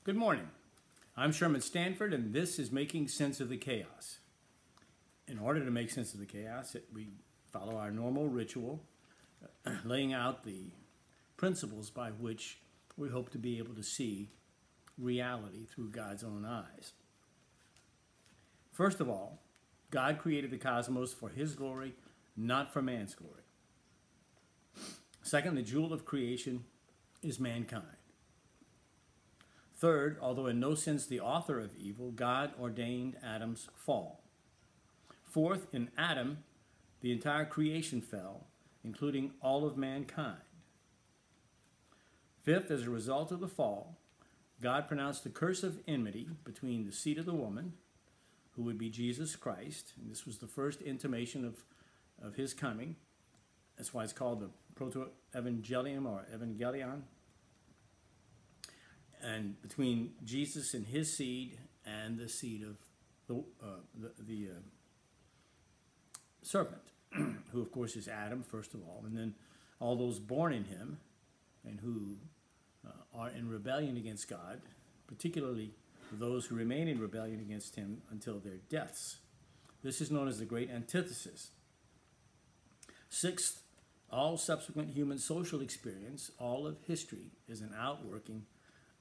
Good morning. I'm Sherman Stanford, and this is Making Sense of the Chaos. In order to make sense of the chaos, we follow our normal ritual, laying out the principles by which we hope to be able to see reality through God's own eyes. First of all, God created the cosmos for His glory, not for man's glory. Second, the jewel of creation is mankind. Third, although in no sense the author of evil, God ordained Adam's fall. Fourth, in Adam, the entire creation fell, including all of mankind. Fifth, as a result of the fall, God pronounced the curse of enmity between the seed of the woman, who would be Jesus Christ, and this was the first intimation of His coming. That's why it's called the Proto-Evangelium or Evangelion. And between Jesus and His seed and the seed of the serpent, who of course is Adam first of all, and then all those born in him and who are in rebellion against God, particularly those who remain in rebellion against Him until their deaths. This is known as the great antithesis. Sixth, all subsequent human social experience, all of history, is an outworking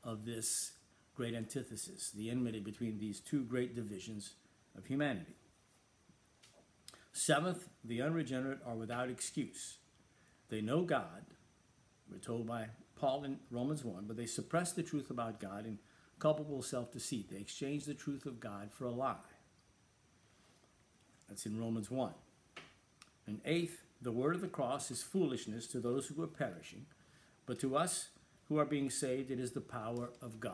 of this great antithesis, the enmity between these two great divisions of humanity. Seventh, the unregenerate are without excuse. They know God, we're told by Paul in Romans 1, but they suppress the truth about God in culpable self-deceit. They exchange the truth of God for a lie. That's in Romans 1. And eighth, the word of the cross is foolishness to those who are perishing, but to us who are being saved, it is the power of God.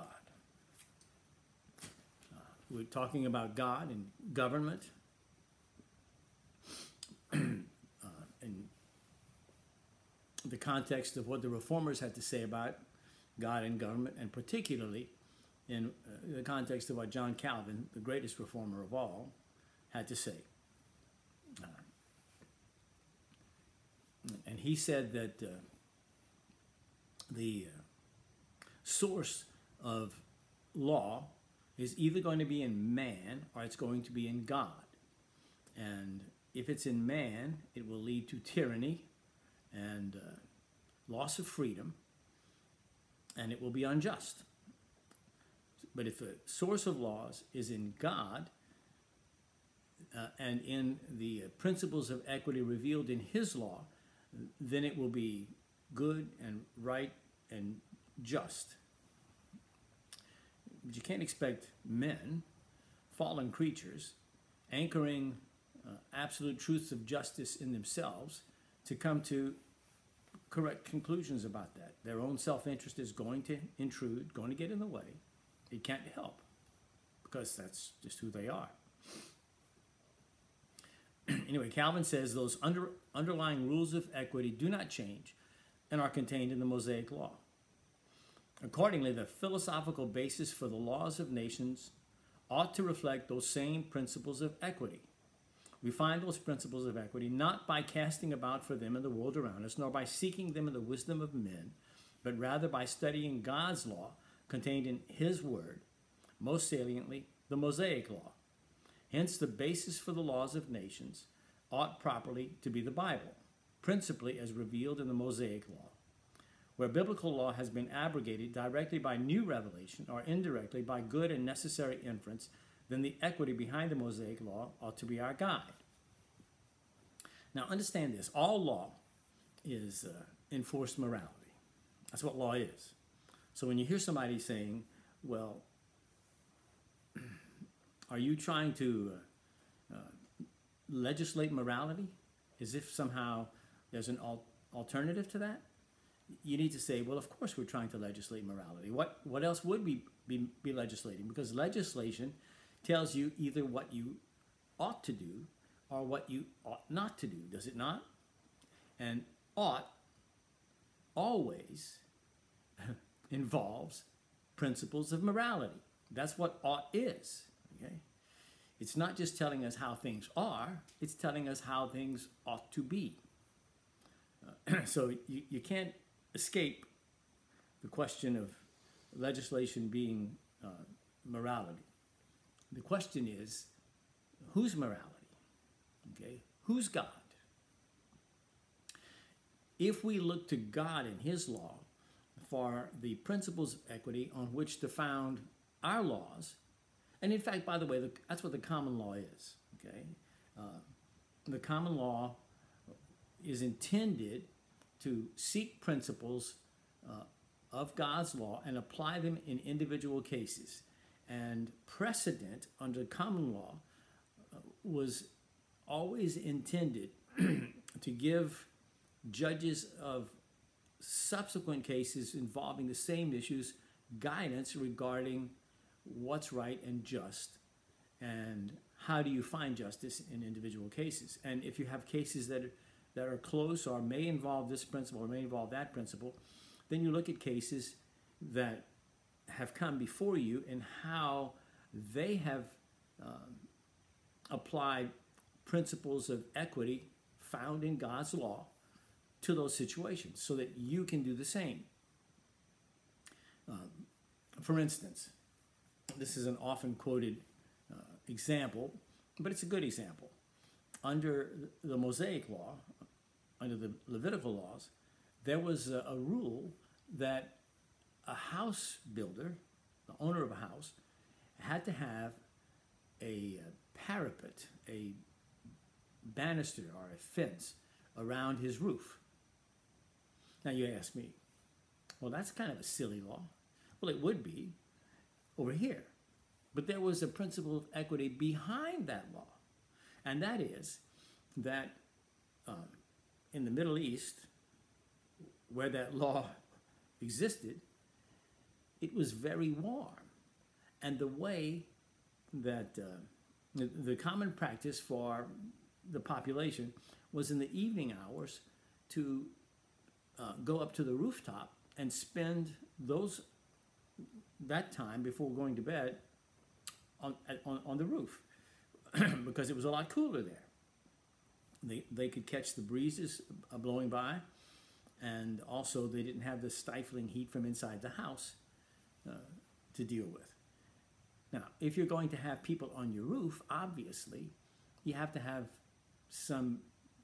We're talking about God and government, in the context of what the Reformers had to say about God and government, and particularly in the context of what John Calvin, the greatest reformer of all, had to say. And he said that the source of law is either going to be in man or it's going to be in God. And if it's in man, it will lead to tyranny and loss of freedom, and it will be unjust. But if the source of laws is in God and in the principles of equity revealed in His law, then it will be good and right and just. But you can't expect men, fallen creatures, anchoring absolute truths of justice in themselves to come to correct conclusions about that. Their own self-interest is going to intrude, going to get in the way. It can't help, because that's just who they are. Anyway, Calvin says those underlying rules of equity do not change and are contained in the Mosaic Law. Accordingly, the philosophical basis for the laws of nations ought to reflect those same principles of equity. We find those principles of equity not by casting about for them in the world around us, nor by seeking them in the wisdom of men, but rather by studying God's law contained in His Word, most saliently the Mosaic Law. Hence, the basis for the laws of nations ought properly to be the Bible, principally as revealed in the Mosaic Law. Where biblical law has been abrogated directly by new revelation or indirectly by good and necessary inference, then the equity behind the Mosaic Law ought to be our guide. Now understand this, all law is enforced morality. That's what law is. So when you hear somebody saying, well, are you trying to legislate morality as if somehow there's an alternative to that? You need to say, well, of course we're trying to legislate morality. What else would we be legislating? Because legislation tells you either what you ought to do or what you ought not to do, does it not? And ought always involves principles of morality. That's what ought is, okay? It's not just telling us how things are, it's telling us how things ought to be. So you can't escape the question of legislation being morality. The question is, whose morality? Okay, who's God? If we look to God and His law for the principles of equity on which to found our laws, and in fact, by the way, that's what the common law is. Okay, the common law is intended to seek principles of God's law and apply them in individual cases. And precedent under common law was always intended to give judges of subsequent cases involving the same issues guidance regarding what's right and just, and how do you find justice in individual cases. And if you have cases that are close or may involve this principle or may involve that principle, then you look at cases that have come before you and how they have applied principles of equity found in God's law to those situations so that you can do the same. For instance, this is an often quoted example, but it's a good example. Under the Mosaic law, under the Levitical laws, there was a rule that a house builder, the owner of a house, had to have a parapet, a banister or a fence around his roof. Now you ask me, well, that's kind of a silly law. Well, it would be over here. But there was a principle of equity behind that law. And that is that in the Middle East, where that law existed, it was very warm. And the way that the common practice for the population was in the evening hours to go up to the rooftop and spend that time before going to bed on the roof because it was a lot cooler there. They could catch the breezes blowing by, and also they didn't have the stifling heat from inside the house to deal with. Now, if you're going to have people on your roof, obviously, you have to have some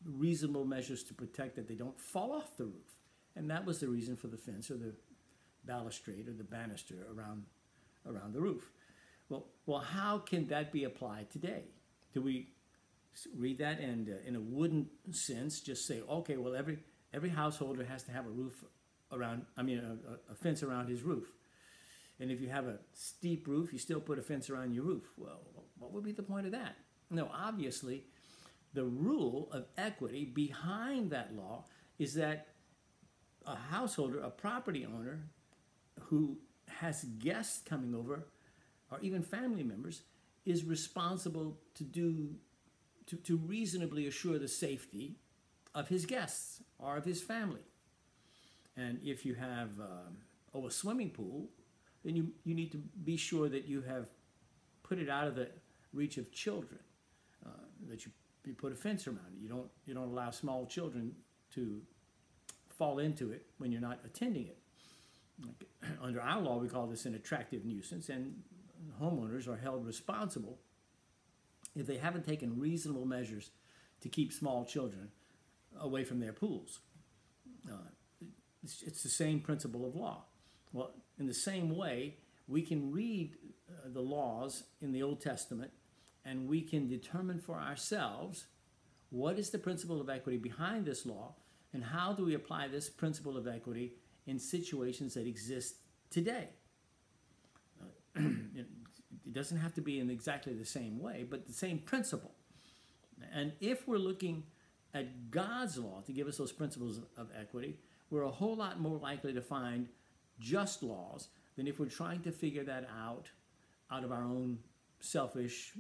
reasonable measures to protect that they don't fall off the roof. And that was the reason for the fence or the balustrade or the banister around the roof. Well, how can that be applied today? Do we read that and in a wooden sense just say, okay, well, every householder has to have a roof around, a fence around his roof. And if you have a steep roof, you still put a fence around your roof. Well, what would be the point of that? No, obviously, the rule of equity behind that law is that a householder, a property owner who has guests coming over, or even family members, is responsible to reasonably assure the safety of his guests or of his family. And if you have a swimming pool, then you need to be sure that you have put it out of the reach of children, that you put a fence around it. You don't allow small children to fall into it when you're not attending it. Under our law, we call this an attractive nuisance, and homeowners are held responsible if they haven't taken reasonable measures to keep small children away from their pools. It's the same principle of law. Well, in the same way, we can read the laws in the Old Testament and we can determine for ourselves what is the principle of equity behind this law and how do we apply this principle of equity in situations that exist today. It doesn't have to be in exactly the same way, but the same principle. And if we're looking at God's law to give us those principles of equity, we're a whole lot more likely to find just laws than if we're trying to figure that out of our own selfish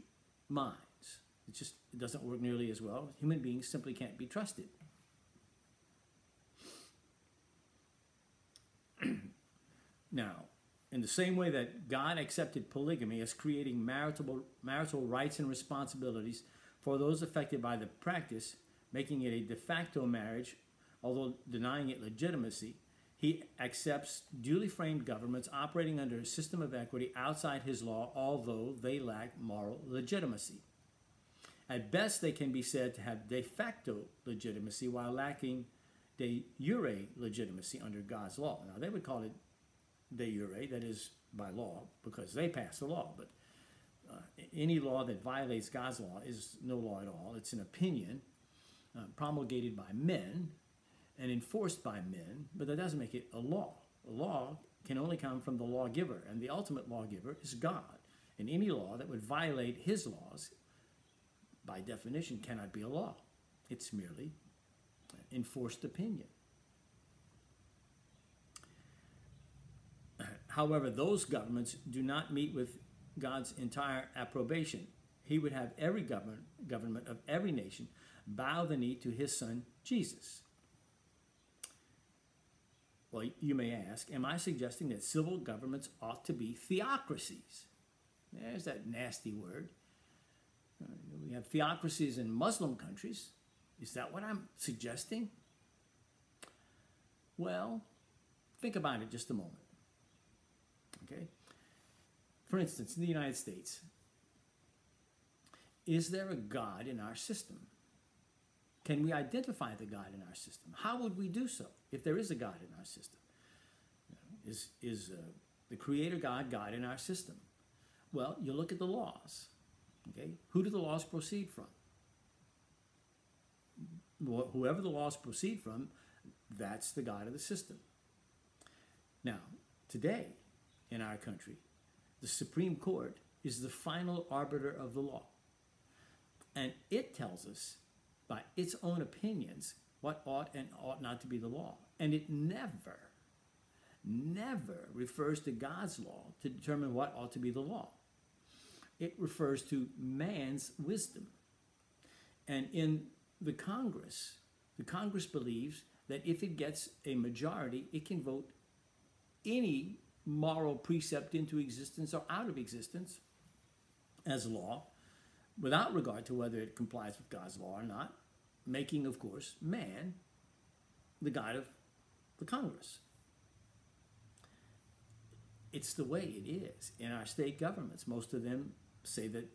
minds. It doesn't work nearly as well. Human beings simply can't be trusted. Now, in the same way that God accepted polygamy as creating marital rights and responsibilities for those affected by the practice, making it a de facto marriage, although denying it legitimacy, He accepts duly framed governments operating under a system of equity outside his law, although they lack moral legitimacy. At best, they can be said to have de facto legitimacy while lacking de jure legitimacy under God's law. Now, they would call it de jure, that is by law, because they pass the law. But any law that violates God's law is no law at all. It's an opinion promulgated by men and enforced by men, but that doesn't make it a law. A law can only come from the lawgiver, and the ultimate lawgiver is God. And any law that would violate his laws, by definition, cannot be a law. It's merely enforced opinion. However, those governments do not meet with God's entire approbation. He would have every government of every nation bow the knee to his son, Jesus. Well, you may ask, am I suggesting that civil governments ought to be theocracies? There's that nasty word. We have theocracies in Muslim countries. Is that what I'm suggesting? Well, think about it just a moment. Okay? For instance, in the United States, is there a God in our system? Can we identify the God in our system? How would we do so if there is a God in our system? Is the Creator God God in our system? Well, you look at the laws. Okay, who do the laws proceed from? Whoever the laws proceed from, that's the God of the system. Now, today in our country, the Supreme Court is the final arbiter of the law. And it tells us by its own opinions what ought and ought not to be the law. And it never refers to God's law to determine what ought to be the law. It refers to man's wisdom. And in the Congress believes that if it gets a majority, it can vote any moral precept into existence or out of existence as law, without regard to whether it complies with God's law or not, making, of course, man the God of the Congress. It's the way it is in our state governments. Most of them say that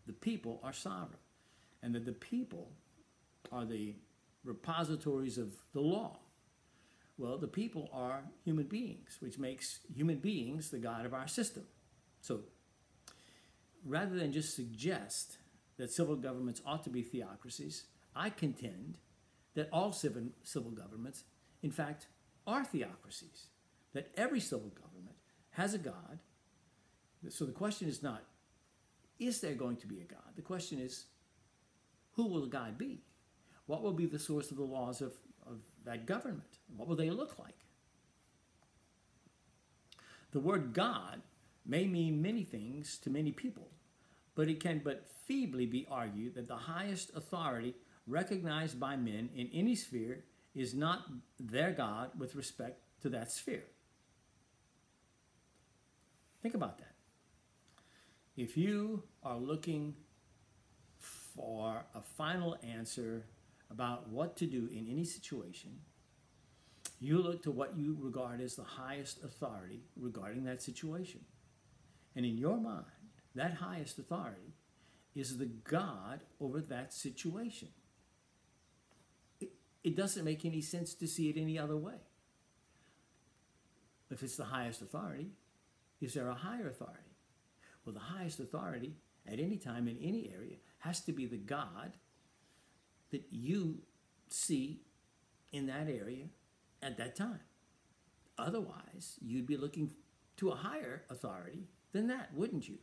the people are sovereign and that the people are the repositories of the law. Well, the people are human beings, which makes human beings the God of our system. So rather than just suggest that civil governments ought to be theocracies, I contend that all civil governments, in fact, are theocracies, that every civil government has a God. So the question is not, is there going to be a God? The question is, who will the God be? What will be the source of the laws of that government? What will they look like? The word God may mean many things to many people, but it can but feebly be argued that the highest authority recognized by men in any sphere is not their God with respect to that sphere. Think about that. If you are looking for a final answer about what to do in any situation, you look to what you regard as the highest authority regarding that situation. And in your mind, that highest authority is the God over that situation. It doesn't make any sense to see it any other way. If it's the highest authority, is there a higher authority? Well, the highest authority at any time in any area has to be the God that you see in that area at that time. Otherwise, you'd be looking to a higher authority than that, wouldn't you?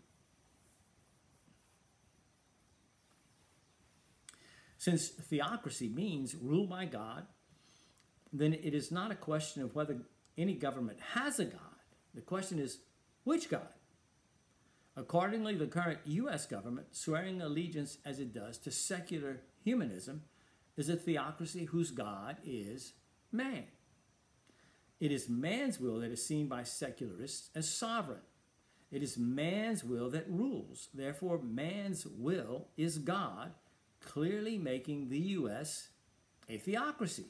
Since theocracy means rule by God, then it is not a question of whether any government has a God. The question is, which God? Accordingly, the current U.S. government, swearing allegiance as it does to secular humanism, is a theocracy whose God is man. It is man's will that is seen by secularists as sovereign. It is man's will that rules. Therefore, man's will is God, clearly making the U.S. a theocracy.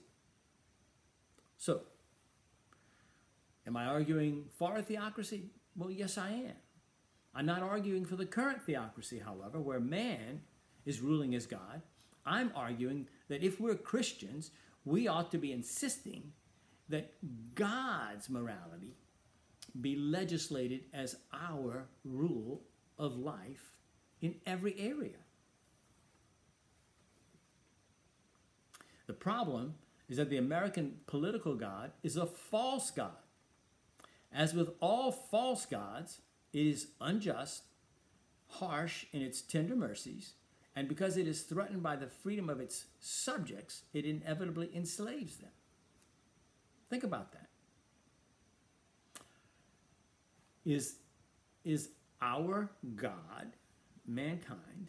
So, Am I arguing for a theocracy? Well, yes, I am. I'm not arguing for the current theocracy, however, where man is ruling as God. I'm arguing that if we're Christians, we ought to be insisting that God's morality be legislated as our rule of life in every area. The problem is that the American political God is a false God. As with all false gods, it is unjust, harsh in its tender mercies, and because it is threatened by the freedom of its subjects, it inevitably enslaves them. Think about that. Is our God, mankind,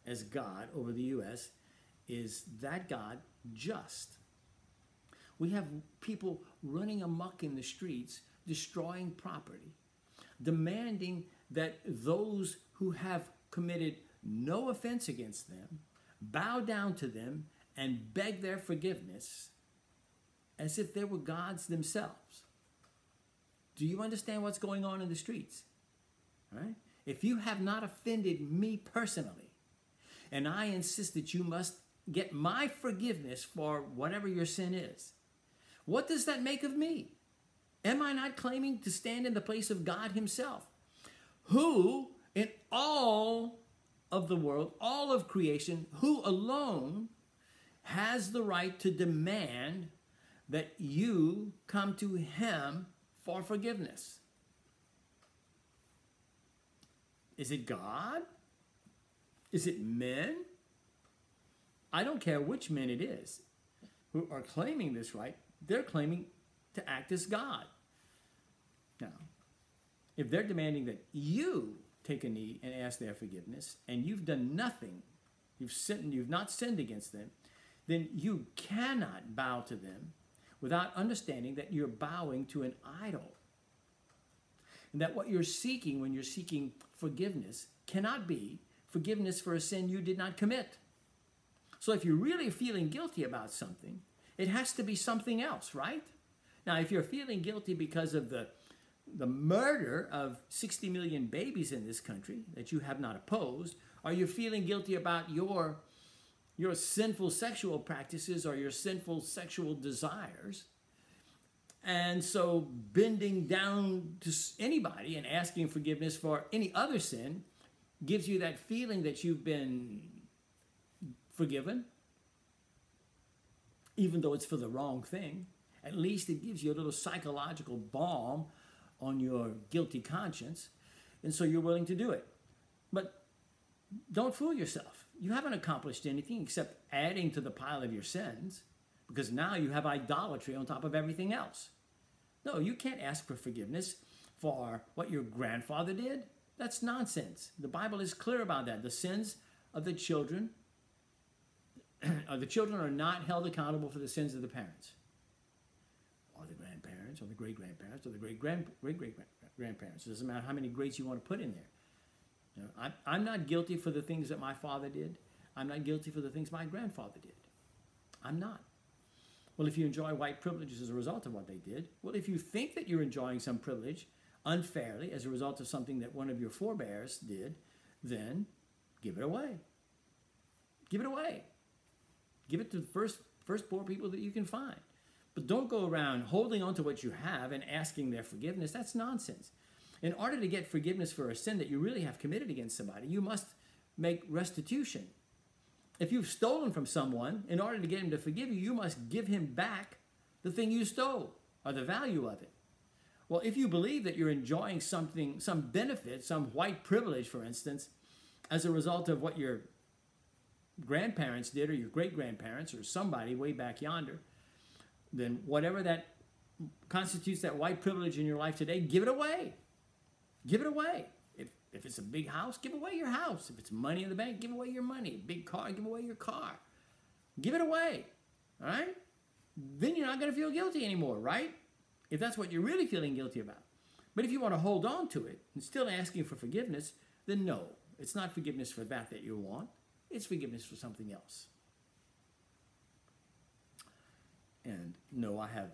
as God over the U.S., is that God just? We have people running amok in the streets, destroying property, demanding that those who have committed no offense against them bow down to them and beg their forgiveness as if they were gods themselves. Do you understand what's going on in the streets? Right? If you have not offended me personally, and I insist that you must get my forgiveness for whatever your sin is, what does that make of me? Am I not claiming to stand in the place of God himself, who in all of the world, all of creation, who alone has the right to demand that you come to him for forgiveness? Is it God? Is it men? I don't care which men it is who are claiming this right. They're claiming to act as God. Now, if they're demanding that you take a knee and ask their forgiveness, and you've done nothing, you've not sinned against them, then you cannot bow to them without understanding that you're bowing to an idol. And that what you're seeking when you're seeking forgiveness cannot be forgiveness for a sin you did not commit. So if you're really feeling guilty about something, it has to be something else, right? Now, if you're feeling guilty because of the murder of 60 million babies in this country that you have not opposed, or you're feeling guilty about your sinful sexual practices or your sinful sexual desires, and so bending down to anybody and asking forgiveness for any other sin gives you that feeling that you've been forgiven, even though it's for the wrong thing. At least it gives you a little psychological balm on your guilty conscience, and so you're willing to do it. But don't fool yourself. You haven't accomplished anything except adding to the pile of your sins, because now you have idolatry on top of everything else. No, you can't ask for forgiveness for what your grandfather did. That's nonsense. The Bible is clear about that. The sins of the children are not held accountable for the sins of the parents, or the grandparents, or the great-grandparents, or the great-great-great-grandparents. It doesn't matter how many greats you want to put in there. You know, I'm not guilty for the things that my father did. I'm not guilty for the things my grandfather did. I'm not. Well, if you enjoy white privileges as a result of what they did, well, if you think that you're enjoying some privilege unfairly as a result of something that one of your forebears did, then give it away. Give it away. Give it to the first poor people that you can find. But don't go around holding on to what you have and asking their forgiveness. That's nonsense. In order to get forgiveness for a sin that you really have committed against somebody, you must make restitution. If you've stolen from someone, in order to get him to forgive you, you must give him back the thing you stole, or the value of it. Well, if you believe that you're enjoying something, some benefit, some white privilege, for instance, as a result of what your grandparents did, or your great-grandparents, or somebody way back yonder, then whatever that constitutes that white privilege in your life today, give it away. Give it away. If it's a big house, give away your house. If it's money in the bank, give away your money. Big car, give away your car. Give it away. All right? Then you're not going to feel guilty anymore, right? If that's what you're really feeling guilty about. But if you want to hold on to it and still asking for forgiveness, then no. It's not forgiveness for that you want. It's forgiveness for something else. And no, I have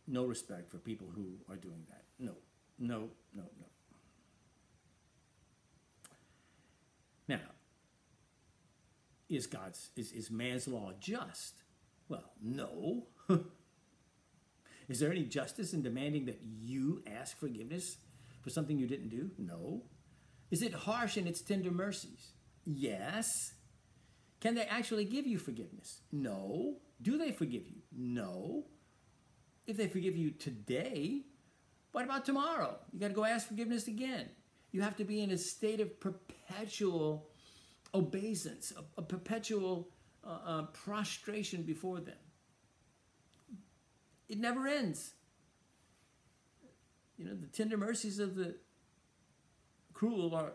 no respect for people who are doing that. No, no, no, no. Now, is man's law just? Well, no. Is there any justice in demanding that you ask forgiveness for something you didn't do? No. Is it harsh in its tender mercies? Yes. Can they actually give you forgiveness? No. Do they forgive you? No. If they forgive you today, what about tomorrow? You got to go ask forgiveness again. You have to be in a state of perpetual obeisance, a perpetual prostration before them. It never ends. You know, the tender mercies of the cruel are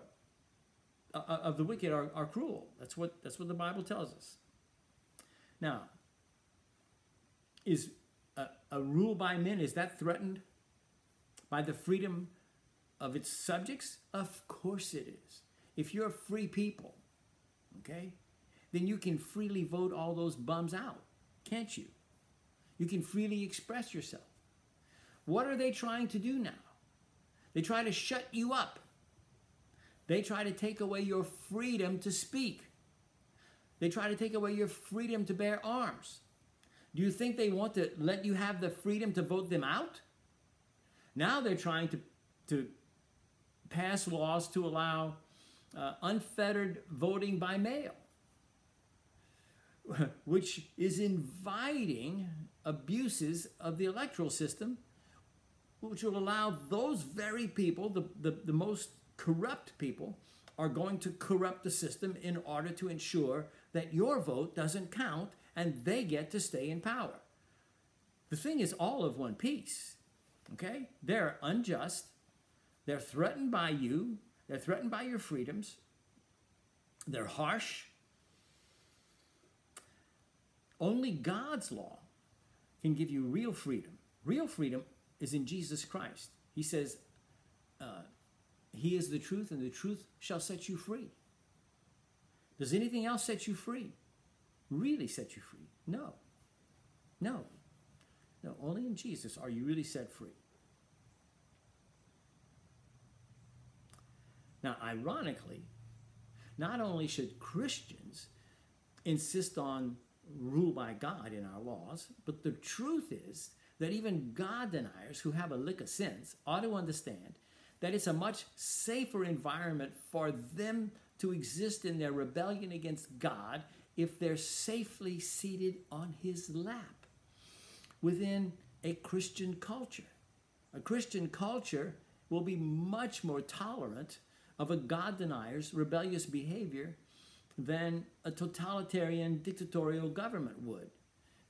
of the wicked are cruel. That's what the Bible tells us. Now, is a rule by men, is that threatened by the freedom of its subjects? Of course it is. If you're a free people, okay, then you can freely vote all those bums out, can't you? You can freely express yourself. What are they trying to do now? They try to shut you up. They try to take away your freedom to speak. They try to take away your freedom to bear arms. Do you think they want to let you have the freedom to vote them out? Now they're trying to pass laws to allow unfettered voting by mail, which is inviting abuses of the electoral system, which will allow those very people, the most corrupt people, are going to corrupt the system in order to ensure that your vote doesn't count and they get to stay in power. The thing is all of one piece, okay? They're unjust. They're threatened by you. They're threatened by your freedoms. They're harsh. Only God's law can give you real freedom. Real freedom is in Jesus Christ. He says, He is the truth, and the truth shall set you free. Does anything else set you free? Really set you free? No. No. No, only in Jesus are you really set free. Now, ironically, not only should Christians insist on rule by God in our laws, but the truth is that even God deniers who have a lick of sense ought to understand that it's a much safer environment for them to exist in their rebellion against God if they're safely seated on his lap within a Christian culture. A Christian culture will be much more tolerant of a God denier's rebellious behavior than a totalitarian dictatorial government would.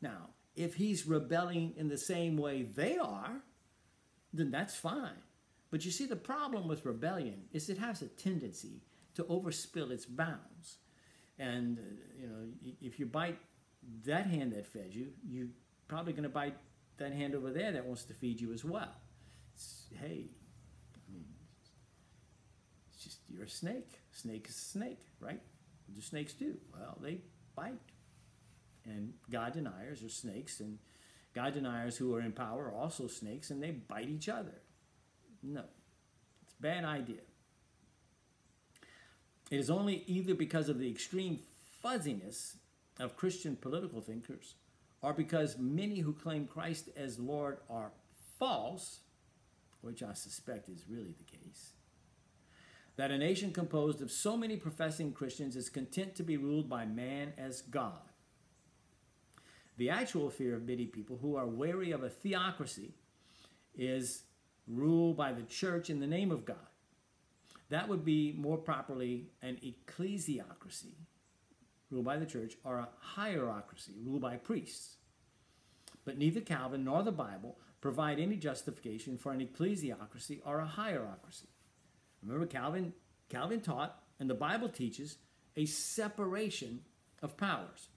Now, if he's rebelling in the same way they are, then that's fine. But you see, the problem with rebellion is it has a tendency to overspill its bounds. And, if you bite that hand that fed you, you're probably going to bite that hand over there that wants to feed you as well. It's just, you're a snake. Snake is a snake, right? What do snakes do? Well, they bite. And God deniers are snakes, and God deniers who are in power are also snakes, and they bite each other. No, it's a bad idea. It is only either because of the extreme fuzziness of Christian political thinkers or because many who claim Christ as Lord are false, which I suspect is really the case, that a nation composed of so many professing Christians is content to be ruled by man as God. The actual fear of many people who are wary of a theocracy is rule by the church in the name of God. That would be more properly an ecclesiocracy, ruled by the church, or a hierocracy, ruled by priests. But neither Calvin nor the Bible provide any justification for an ecclesiocracy or a hierocracy. Remember, Calvin taught, and the Bible teaches, a separation of powers.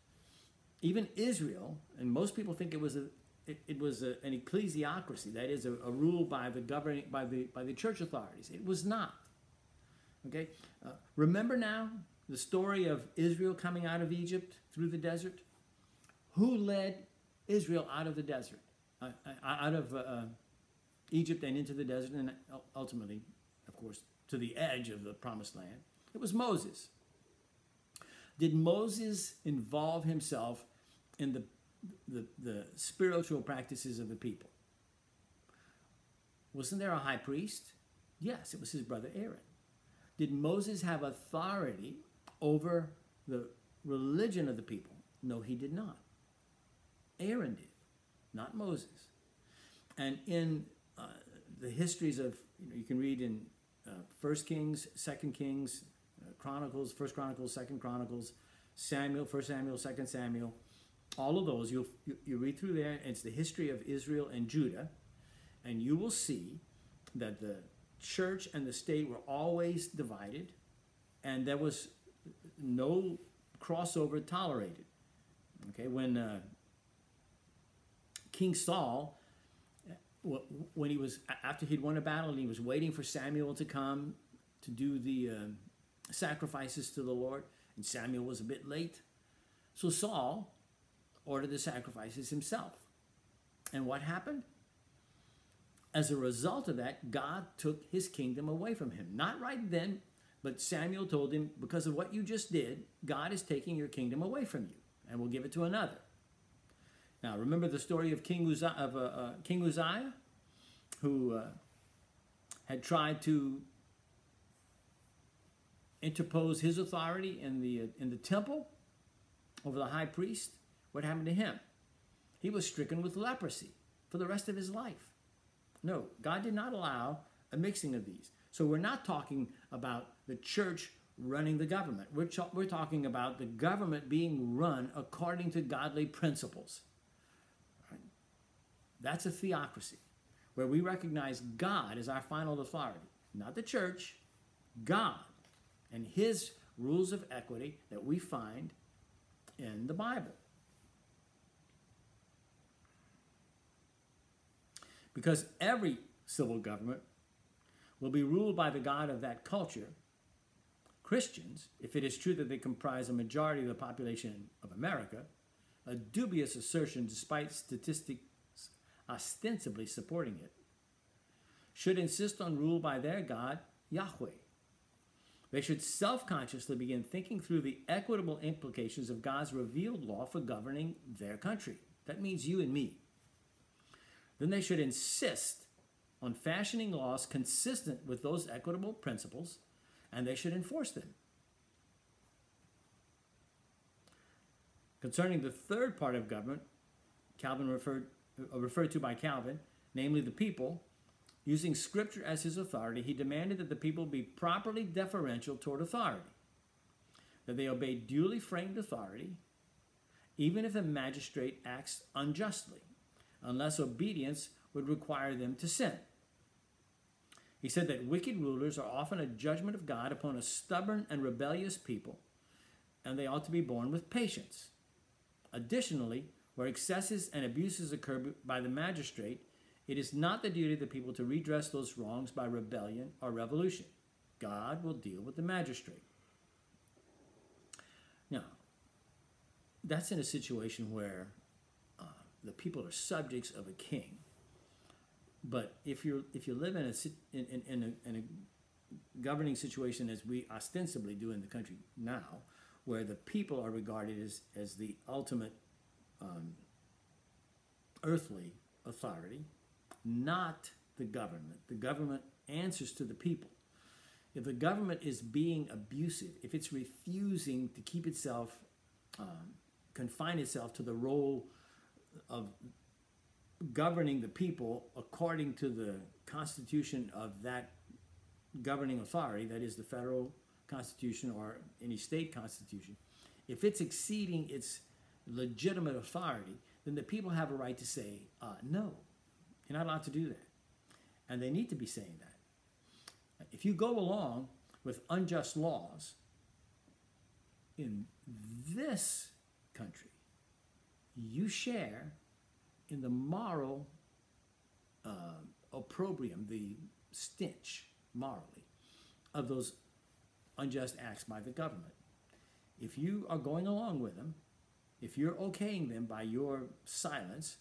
Even Israel, and most people think it was an ecclesiocracy, that is, a rule by the governing by the church authorities. It was not. Okay, remember now the story of Israel coming out of Egypt through the desert. Who led Israel out of the desert? out of Egypt and into the desert, and ultimately, of course, to the edge of the promised land. It was Moses. Did Moses involve himself in the spiritual practices of the people? Wasn't there a high priest? Yes, it was his brother Aaron. Did Moses have authority over the religion of the people? No, he did not. Aaron did, not Moses. And in the histories of, you can read in 1 Kings, 2 Kings, Chronicles, 1 Chronicles, 2 Chronicles, Samuel, 1 Samuel, 2 Samuel, all of those, you read through there, and it's the history of Israel and Judah, and you will see that the church and the state were always divided, and there was no crossover tolerated. Okay, when King Saul, when he was, after he'd won a battle and he was waiting for Samuel to come to do the sacrifices to the Lord, and Samuel was a bit late, so Saul ordered the sacrifices himself. And what happened? As a result of that, God took his kingdom away from him. Not right then, but Samuel told him, because of what you just did, God is taking your kingdom away from you, and will give it to another. Now, remember the story of King Uzziah, who had tried to interpose his authority in the temple over the high priest. What happened to him? He was stricken with leprosy for the rest of his life. No, God did not allow a mixing of these. So we're not talking about the church running the government. We're talking about the government being run according to godly principles. Right? That's a theocracy, where we recognize God as our final authority, not the church, God, and his rules of equity that we find in the Bible. Because every civil government will be ruled by the God of that culture, Christians, if it is true that they comprise a majority of the population of America, a dubious assertion despite statistics ostensibly supporting it, should insist on rule by their God, Yahweh. They should self-consciously begin thinking through the equitable implications of God's revealed law for governing their country. That means you and me. Then they should insist on fashioning laws consistent with those equitable principles, and they should enforce them. Concerning the third part of government, Calvin referred to by Calvin, namely the people, using Scripture as his authority, he demanded that the people be properly deferential toward authority, that they obey duly framed authority, even if a magistrate acts unjustly, unless obedience would require them to sin. He said that wicked rulers are often a judgment of God upon a stubborn and rebellious people, and they ought to be borne with patience. Additionally, where excesses and abuses occur by the magistrate, it is not the duty of the people to redress those wrongs by rebellion or revolution. God will deal with the magistrate. Now, that's in a situation where the people are subjects of a king. But if you live in a governing situation as we ostensibly do in the country now, where the people are regarded as the ultimate earthly authority, not the government. The government answers to the people. If the government is being abusive, if it's refusing to keep itself, confine itself to the role of governing the people according to the constitution of that governing authority, that is the federal constitution or any state constitution, if it's exceeding its legitimate authority, then the people have a right to say, no, you're not allowed to do that. And they need to be saying that. If you go along with unjust laws in this country, you share in the moral opprobrium, the stench morally of those unjust acts by the government. If you are going along with them, if you're okaying them by your silence,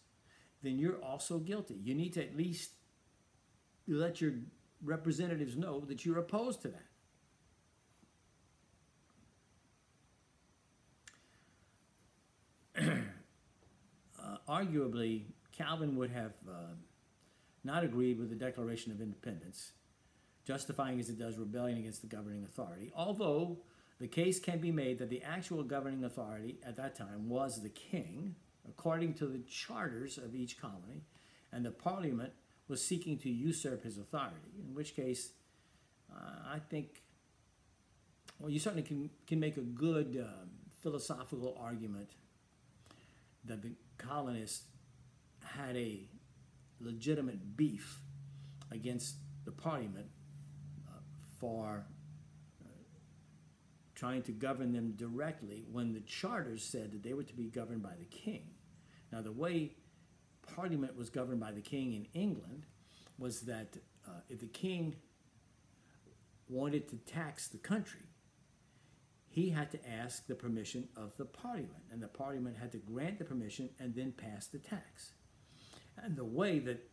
then you're also guilty. You need to at least let your representatives know that you're opposed to that. Arguably, Calvin would have not agreed with the Declaration of Independence, justifying as it does rebellion against the governing authority, although the case can be made that the actual governing authority at that time was the king, according to the charters of each colony, and the Parliament was seeking to usurp his authority, in which case I think, well, you certainly can make a good philosophical argument that the colonists had a legitimate beef against the Parliament for trying to govern them directly when the charters said that they were to be governed by the king. Now, the way Parliament was governed by the king in England was that if the king wanted to tax the country, he had to ask the permission of the Parliament, and the Parliament had to grant the permission and then pass the tax. And the way that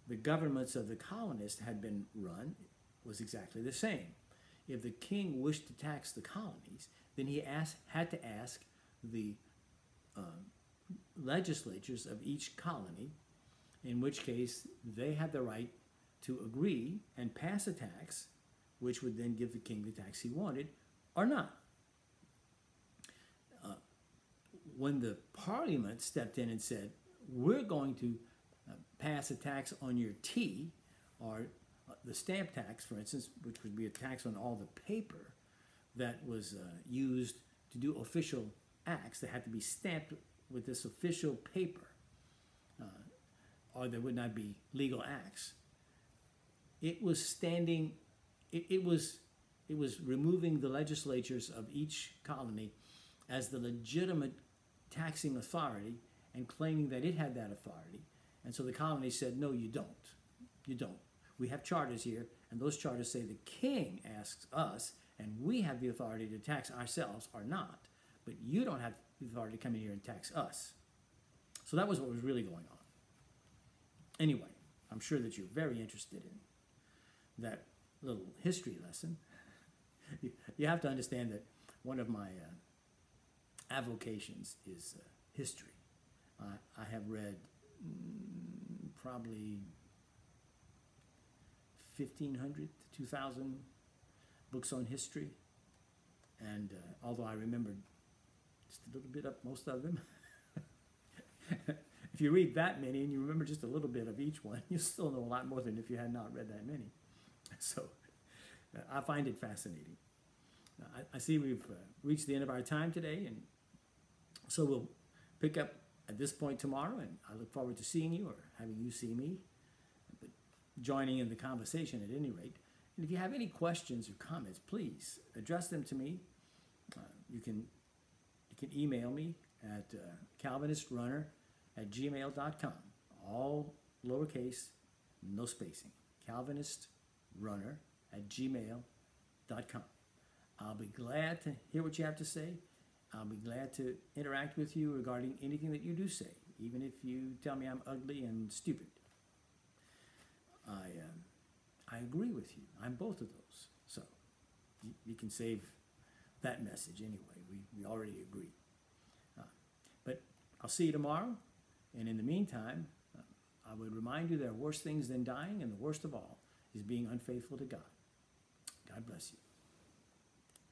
the governments of the colonists had been run was exactly the same. If the king wished to tax the colonies, then he had to ask the legislatures of each colony, in which case they had the right to agree and pass a tax, which would then give the king the tax he wanted, or not. When the Parliament stepped in and said, we're going to pass a tax on your tea, or the stamp tax, for instance, which would be a tax on all the paper that was used to do official acts that had to be stamped with this official paper, or there would not be legal acts. It was standing, it was removing the legislatures of each colony as the legitimate taxing authority and claiming that it had that authority. And so the colonies said, no, you don't. You don't. We have charters here, and those charters say the king asks us, and we have the authority to tax ourselves or not, but you don't have the authority to come in here and tax us. So that was what was really going on. Anyway, I'm sure that you're very interested in that little history lesson. You have to understand that one of my avocations is history. I have read probably 1,500 to 2,000 books on history, and although I remembered just a little bit of most of them, if you read that many and you remember just a little bit of each one, you still know a lot more than if you had not read that many. So I find it fascinating. I see we've reached the end of our time today, and so we'll pick up at this point tomorrow, and I look forward to seeing you or having you see me, but joining in the conversation at any rate. And if you have any questions or comments, please address them to me. You can email me at calvinistrunner@gmail.com. All lowercase, no spacing. calvinistrunner@gmail.com. I'll be glad to hear what you have to say. I'll be glad to interact with you regarding anything that you do say, even if you tell me I'm ugly and stupid. I agree with you. I'm both of those. So you can save that message anyway. We already agree. But I'll see you tomorrow. And in the meantime, I would remind you there are worse things than dying, and the worst of all is being unfaithful to God. God bless you.